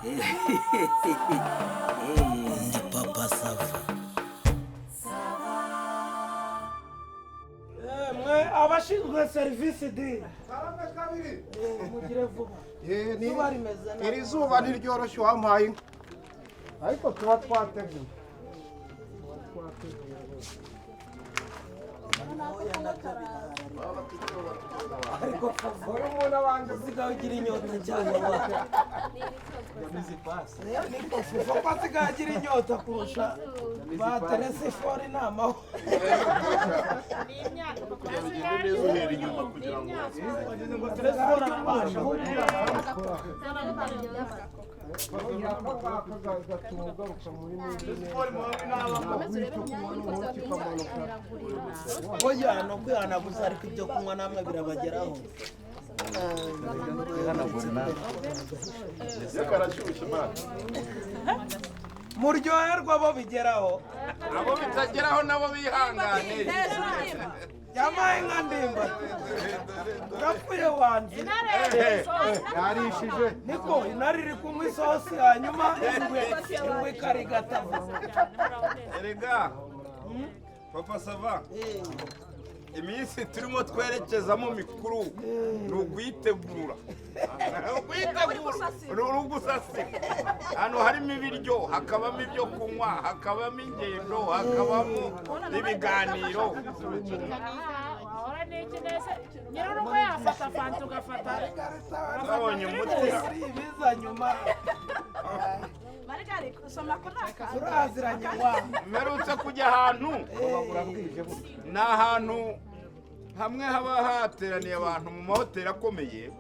Ndi Papa Sava. Mwe abashinzwe serivisi di mugire vuba. Zuba rimeze nabi. Iri zuba ntiryoroshye wampaye ariko tuba twateguye. Ariko uyu muntu abanje usigaye ugira inyota cyane wa. Niko fufa asigaye agira inyota kurusha ba Teresifori inama. Oya no kwihanaguza ariko ibyo kunywa namwe birabageraho. Muryoherwa bo bigeraho abo bitageraho nabo bihangane yamaye nka ndimba urapfuye wanze yarishije niko inari iri kunywa isosi hanyuma ingwe ikarigata. erega Papa Sava iminsi turimo twerekezamo mikuru ni uguyitegura ni ugusasira. Hano harimo ibiryo, hakabamo ibyo kunywa, hakabamo ingendo, hakabamo ibiganiro. nyir'urugo yafata fanta ugafata Twabonye umutira ibiza nyuma turaziranye wa mperutse kujya ahantu ni ahantu hamwe haba hateraniye abantu mu mahoteli akomeye.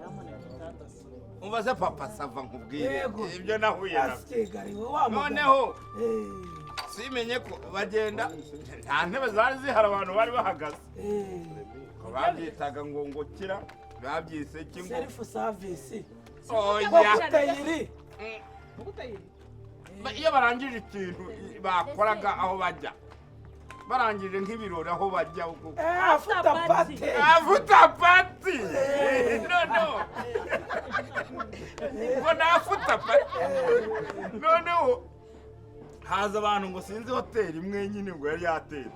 umva se Papa Sava nkubwire ibyo nahuye nabyo noneho simenye ko bagenda nta ntebe zari zihari abantu bari bahagaze babyitaga ngo kira babyise kingo self service. oya iyo barangije ikintu bakoraga aho bajya barangije nk'ibirori aho bajya afuta pati no ngo nafuta pati noneho haza abantu ngo sinzi hoteli imwe nyine ngo yari yateye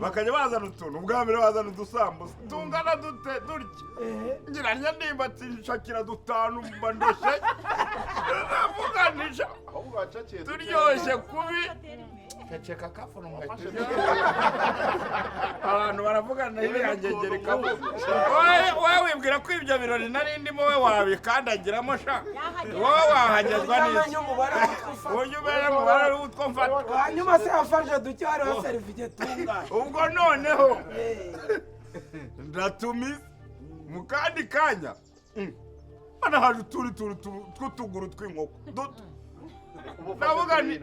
bakajya bazana utuntu ubwa mbere bazana udusambusa tungana dute durya ngira ndimba ati nshakira dutanu mba ndoshe ndavuganisha turyoshye kubi ceceka kafuno ngacyo abantu baravugana n'ibirangengeri kabu wowe wibwira ko ibyo birori nari ndimo we wabikandagiramo sha wowe wahagezwa n'iki wowe ubere mu bara utwo mfata hanyuma se afashe duke hariho serivisi tungana ubwo noneho ndatumiza mu kandi kanya bana haje uturi tw'utuguru tw'inkoko duto ndavuga ni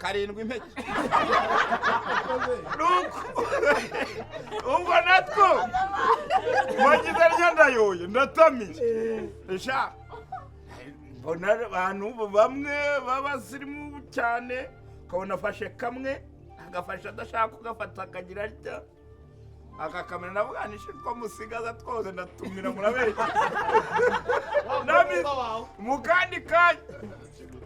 karindwi impeke nuko ubwo natwo wagize ryandayoye ndatamiye sha mbona abantu bamwe b'abasirimu cyane ukabona afashe kamwe agafasha adashaka kugafata akagira atya akakamera navuganisha ko musigaza twose ndatumira murabeshya mu kandi kanya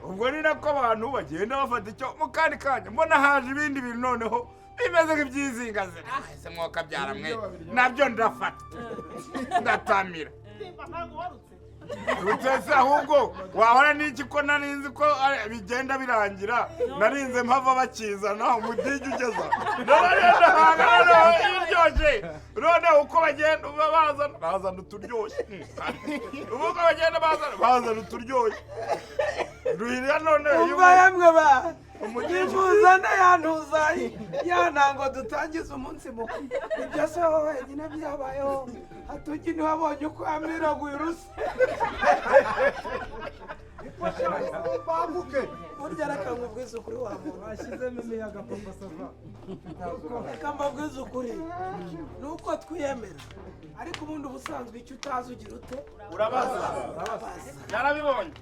ubwo ni nako abantu bagenda bafata icyo mu kandi kanya mbona haje ibindi bintu noneho bimeze nk'ibyizingazira ese mwuka byaramwe nabyo ndafata ndatamira utese ahubwo wahora n'iki ko narinzi ko bigenda birangira narinze mpava bakizana umudigi ugeza n'abarenda hangana iryoshye noneho uko bagenda bazana uturyoshye uko bagenda bazana uturyoshye ruhirira noneho umva yemwe ba umujyuzana yantuzaye yanango dutangiza umunsi mukuru ibyo se wowe wenyine byabayeho hatugi ntiwabonye uko yamiraguye urusi burya reka nkubwize ukuri wa muntu washyizemo imiyaga Papa Sava reka mbabwize ukuri ni uko twiyemera ariko ubundi ubusanzwe icyo utazi ugira ute urabaza yarabibonye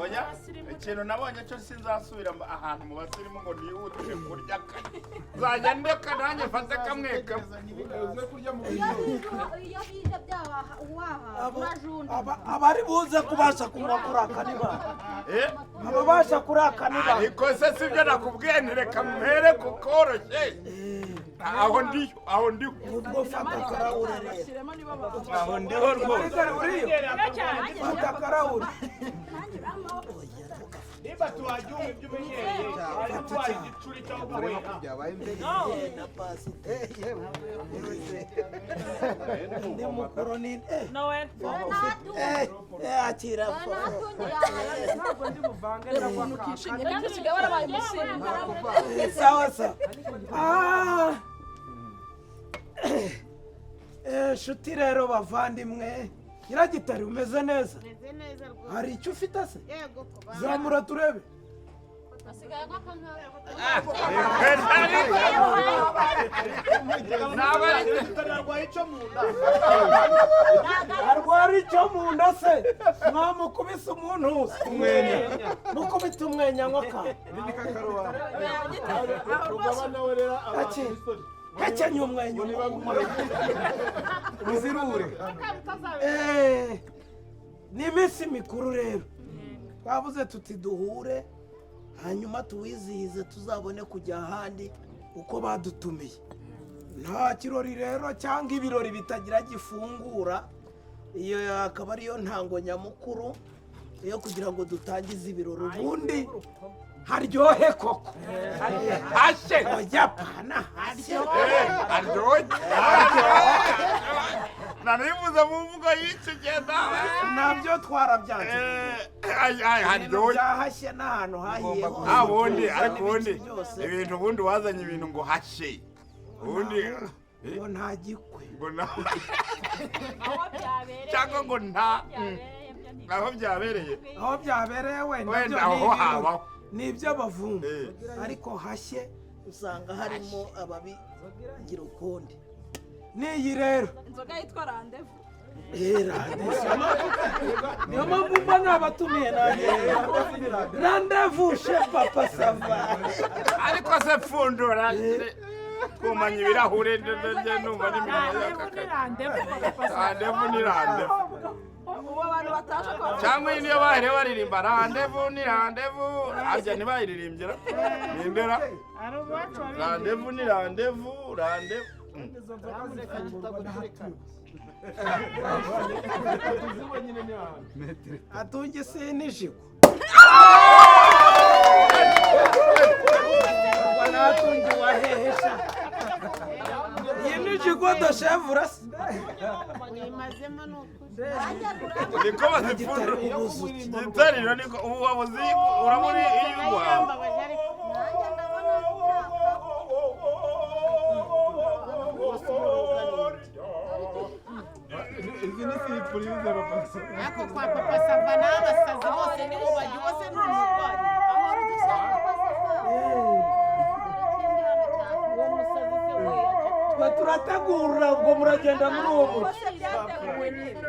oya ikintu nabonye cyo sinzasubira ahantu mu basirimu ngo nihutire kurya kane zajya ndeka nanjye mfate kamwe kamwe abari buze kubasha kunywa kuri aka nibara Eh? ababasha kuraka nibara ariko se sibyo nakubwiye ntireka mpere kukoroshye aho ndiho ubwo fata karawure rero aho ndiho rwose fata karawure niba tuwagiye ibyo umenyereye ariko hari igicuri cyo guhwera byabaye mbere na pasite ndi mukuru ni Noel. akira Ntabwo ndi buvange ndagwa kishimye kandi usigaye warabaye umusizi. sawa sawa shuti rero bavandimwe nyiragitari umeze neza Meze neza rwose. hari icyo ufite se Yego kuba. zamura turebe Asigaye nk'akankara. tutararwaye icyo mu nda arwara icyo mu nda se mwamukubise umuntu mukubita umwenya nk'akantu gakenye umwenya uzirure ni iminsi mikuru rero twavuze tuti duhure hanyuma tuwizihize tuzabone kujya ahandi uko badutumiye nta kirori rero cyangwa ibirori bitagira gifungura iyo akaba ariyo ntango nyamukuru yo kugira ngo dutangize ibirori ubundi haryohe koko hashe oyapana aryohe nanibuze mu mvugo y'iki genda nabyo twarabyanze haryohe byahashye n'ahantu hahiye hose ubundi ariko ubundi byose ibintu ubundi wazanye ibintu ngo hashe ubundi ngo nta gikwe ngo cyangwa ngo nta aho byabereye aho byabereye wenda aho habaho ni iby'abavumvu ariko hashye usanga harimo ababigira ukundi n'iyi rero Inzoga yitwa randevu. niyo mpamvu mba nabatumiye randevu she papa sava ariko se pfundura twumanye ibirahure numva n'imirimo randevu ni randevu Ubu abantu bataje kwa cyangwa iyi niyo bahire baririmba randevu ni randevu harya ntibayiririmbira nindera ari uwacu randevu ni randevu randevu atunge se n'ijigo natunge wahehesha iyi n'ijigo doshevura se Nimazemo n'ukuri. niko bazipfundura gitariro niko ubu wabuze urabona iyo ugwa Yambabaje ariko. Nanjye ndabona izi ni sipurize rapasi Ako kwa papa Sava n'abasazi bose ni ubajya bose ni umurwayi. Ahora udusanga uwo musazi se wiyaje. twe turategura ngo muragenda muri uwo muco byateguwe neza.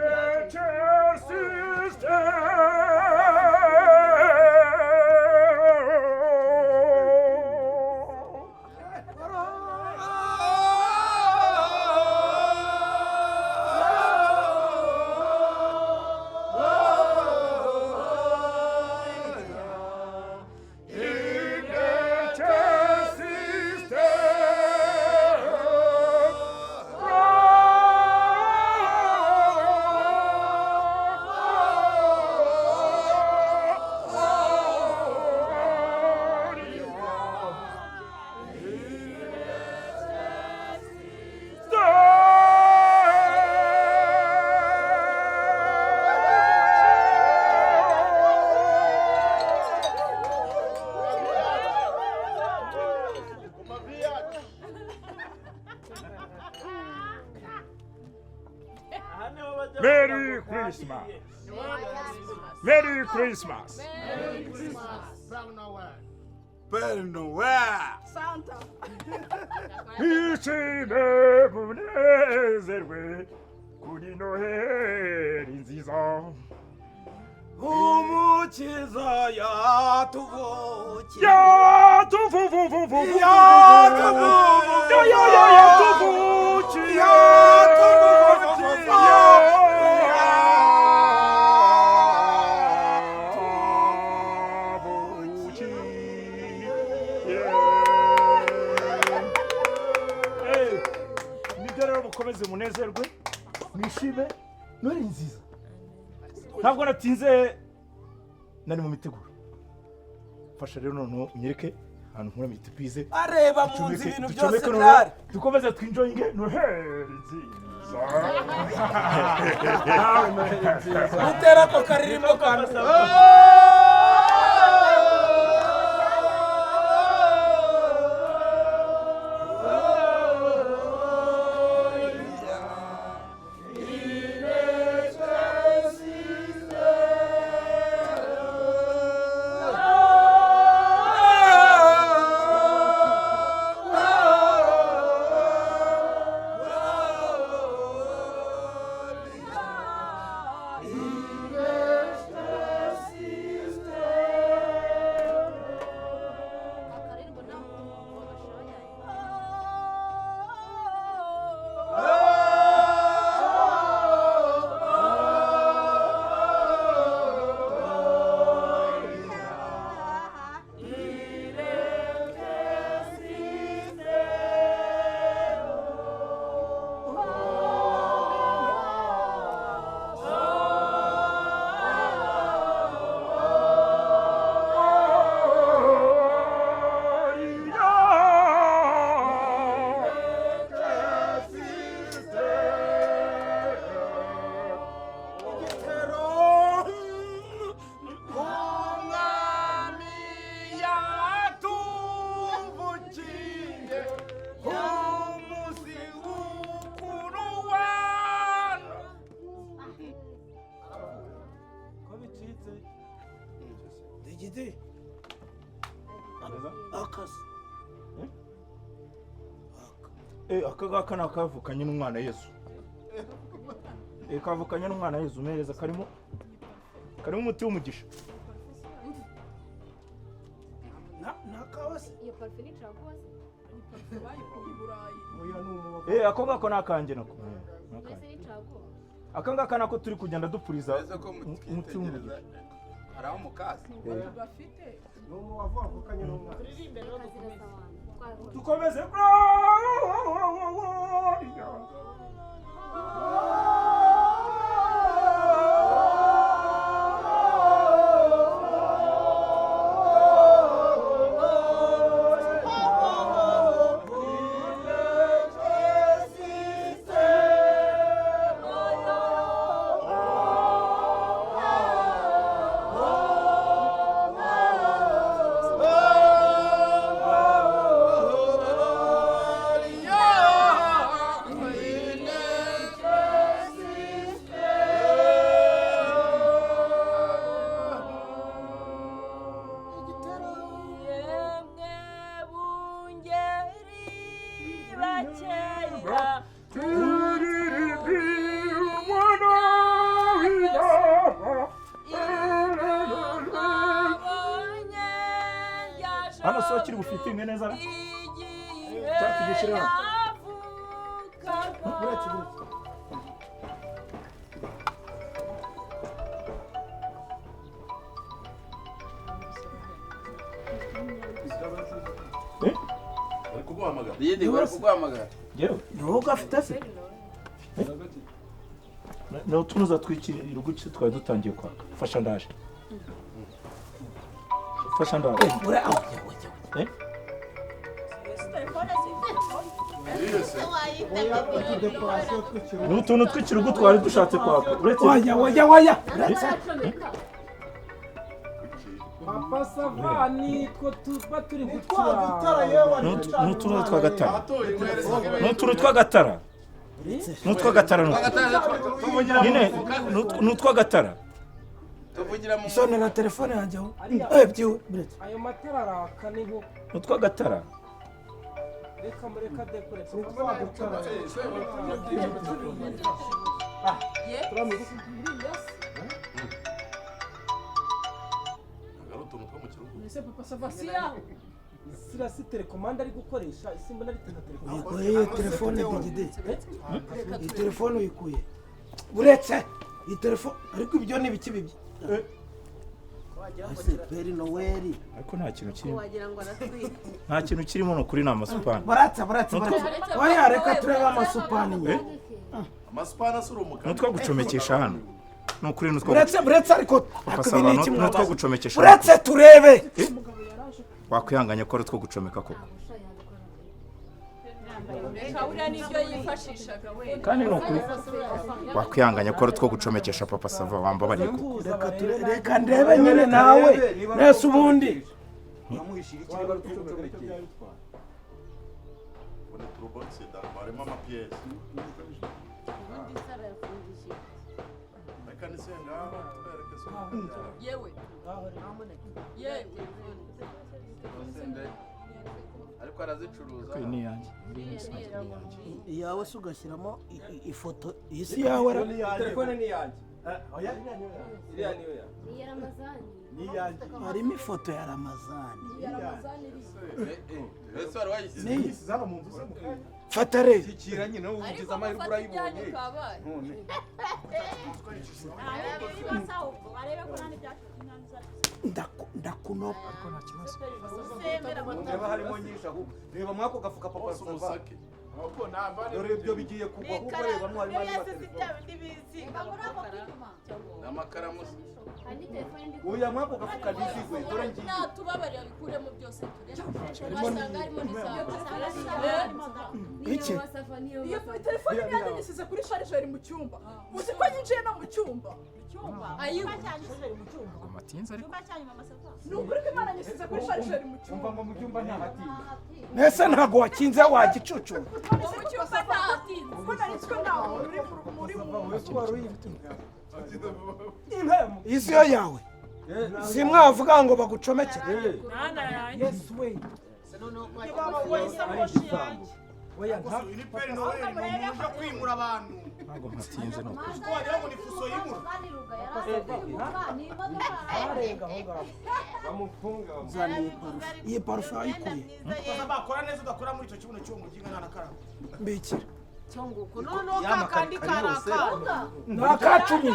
Merry Christmas Merry Christmas Père Noël Santa. ishime munezerwe kuri noheri nziza umukiza yatuvukiye yatuvuvuvuvuvu muze munezerwe mwishime nori nziza ntabwo natinze nari mu miteguro fasha rero none unyereke ahantu nkura mitipize areba mu nzu ibintu byose byari dukomeze twinjoyinge noheri nziza utera ko karirimbo kandi Digidi akazi aka ngaka ni akavukanye n'umwana Yesu kavukanye n'umwana Yesu umereza karimo umuti w'umugisha nakawase iyo parufe ni caguwa se ni parufe bayikuye i Burayi ako ngako ni akanjye nako mbese ni caguwa aka ngaka nako turi kugenda dupuriza umuti w'umugisha hari aho mukasi bafite n'umu wavukanye n'umwana turirimbe no dukomeze hano so kiri bufitinge neza cyatugishira kuguhamagara yindi wari kuguhamagara yewe ntuga afite se no tunuza twikirira uguce twari dutangiye kwaka fasha ndaje fasha ndaje n'utuntu tw'ikirugu twari dushatse kwaka uretse waya papa savani two tuba turi n'utuntu tw'agatara n'utuntu tw'agatara n'utw'agatara nyine n'utw'agatara isonera telefone yanjye aho ayo matara araka niho n'utw'agatara reka mureka dekore ese papa savasi yaho sirasi telekomanda ari gukoresha isimba nari telekomanda uyikuye iyo telefone digide iyi telefone uyikuye uretse iyi telefone ariko ibyo ni ibiki bibye ese peri noweli ariko nta kintu kirimo nta kintu kirimo no kuri nama supani baratsa oya reka turebe amasupani amasipana sura umukara nutwo gucomekesha hano nukuri nutwo buretse ariko nutwo gucomekesha buretse turebe wakwihanganya ko ari two gucomeka koko kaburiya nibyo yifashishaga we kandi nukuri wakwihanganya ko ari two gucomekesha papa sava wambabariye ko reka ndebe nyine nawe nese ubundi namuhishira iki niba tucomekera ubone turobotse da barema amapiyesi reka nisenga twereke so yewe yewe ariko arazicuruza ni yanjye iyawe se ugashyiramo ifoto isi yawe telefone ni yanjye iriya niyo ya ni Ramazani harimo ifoto ya Ramazani ese wari wayisize zano mu nzu se mukanya fata rero kira nyine ariko ugize amahirwe urayibonye kabaye ndakunopa reba harimo nyinshi ahubwo reba mwako gafuka papa sava ahubwo navane dore ibyo bigiye kugwa kuko reba mo harimo n'amakaramu uya mwako gafuka dizigwe dore ngiye natubabarira bikuremo byose turebe wasanga harimo iki iyo telefone yanjye nyisize kuri sharijeri mu cyumba uzi ko yinjiye no mu cyumba amatinze ariko ni ukuri ko imana nyisize kuri sharijeri mu cyumba umva ngo mu cyumba ntahatinda nese ntago wakinze wagicucura mu cyumba ntahatinze kuko nari twe nta muntu uri mu isi yo yawe si mwavuga ngo bagucomekere Yes we. Iniperi no wewe umuntu kwimura abantu ntabwo mpatinze no twagira ngo ni fuso yimura bamufunga iyi parufe ayikuye bakora neza udakora muri icyo kibuno cy'uwo muginga nta nakaraba mbikira noneho kakandi karakanga ni akacumi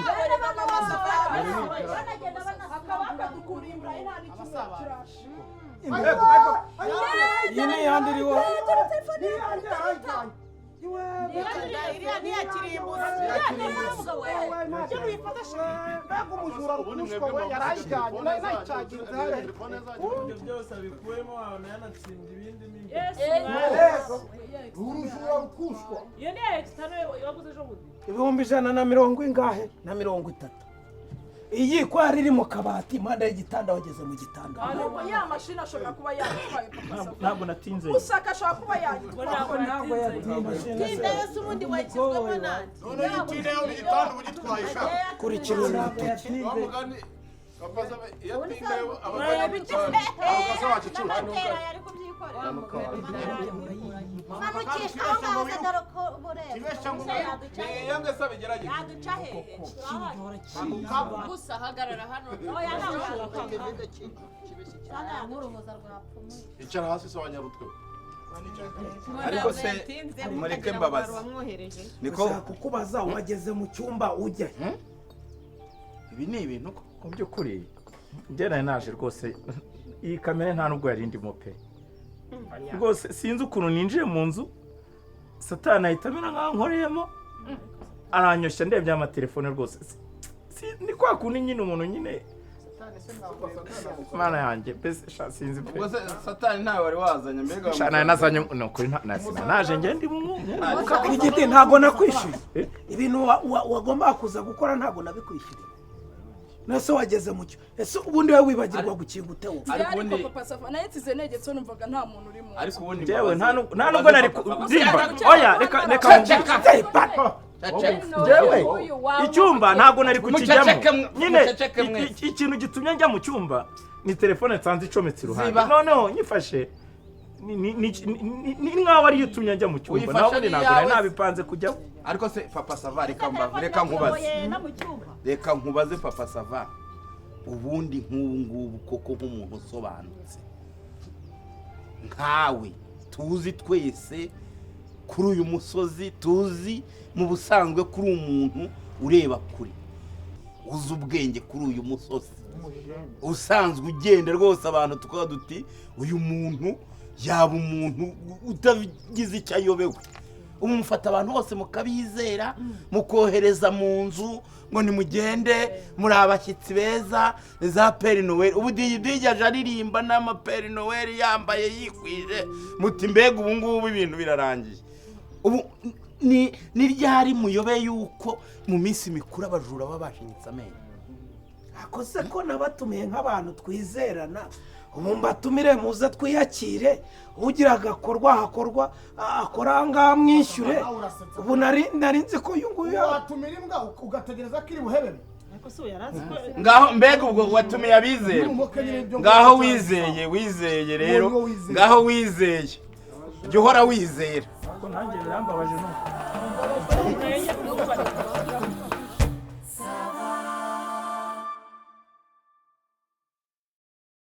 iyi ni iyandi iriho iriya niya kirimbuzi mbega umujura rukushwa we yarayijyanye nayicaginze hariya Ibyo byose abikuyemo abantu yanatsinda ibindi n'ibindi. urujura rukushwa Iyo ni extano yaguze ejo bundi. ibihumbi 150 ingahe na 30 iyi ko yari iri mu kabati impande y'igitanda wageze mu gitanda ariko ya mashini ashobora kuba yatwaye ntabwo natinze usaka ashobora kuba yatwaye ntabwo yatinze tinda yose ubundi wayishyizwemo nande none yitinde yo igitanda ugitwaye sha kurikira urutoki bamugani papa sava iyo tinda yo abagani bitana abagasa wacu cyuma yari kubyikorera manukisha aho ngaho dore ko bureba kibesha ngo yange sabe gerageza yaduca hehe gusa hagarara hano oya icara hasi so wanyarutwe ariko se mureke mbabazi niko kukubaza wageze mu cyumba ujya ibi ni ibintu mu by'ukuri njye naje rwose iyi kamera nta nubwo yari ndimo pe rwose sinzi ukuntu ninjiye mu nzu satani ahita amera nkaho nkoreyemo aranyoshya ndebye amatelefone rwose ni kwa kundi nyine umuntu nyine mana yanjye mbese sinzi pe ubwo se satani ntawe wari wazanye mbega shana nazanye no kuri naje njye ndi mu igiti ntago nakwishyuye ibintu wagomba kuza gukora ntago nabikwishyuriye nase wageze mu cyo ese ubundi we wibagirwa gukinga utewo ariko ubundi papa safa nayitize negetse numvaga nta muntu urimo ariko ubundi njyewe nta nubwo nari ndimba oya reka njyewe icyumba ntabwo nari kukijyamo nyine ikintu gitumye njya mu cyumba ni telefone nsanze icometse iruhande noneho nyifashe ni nkaho ariyo utumye njya mu cyumba naho ubundi ntabwo nari nabipanze kujyaho ariko se papa sava reka nkubaze papa sava ubundi nk'ubu ngubu koko nk'umuntu usobanutse nkawe tuzi twese kuri uyu musozi tuzi mu busanzwe kuri umuntu ureba kure uzi ubwenge kuri uyu musozi usanzwe ugenda rwose abantu tukaba duti uyu muntu yaba umuntu utagize icyo ayobewe ubu mufata abantu bose mukabizera mukohereza mu nzu ngo nimugende muri abashyitsi beza za Père Noël. Ubu DJ aje aririmba n'ama Père Noël yambaye yikwije, muti mbega ubu ngubu ibintu birarangiye. Ubu ni ryari muyobe yuko mu minsi mikuru abajura babashinyitse amenyo? akose ko nabatumiye nk'abantu twizerana, ubu mbatumire muze twiyakire, ugira agakorwa hakorwa akora ngaha mwishyure. Ubu nari nzi ko uyu nguyu watumira imbwa ugategereza ko iri buhebeme. Ngaho mbega ubwo watumiye abizera, ngaho wizeye rero, ngaho wizeye, jya uhora wizera. nanjye birambabaje nuko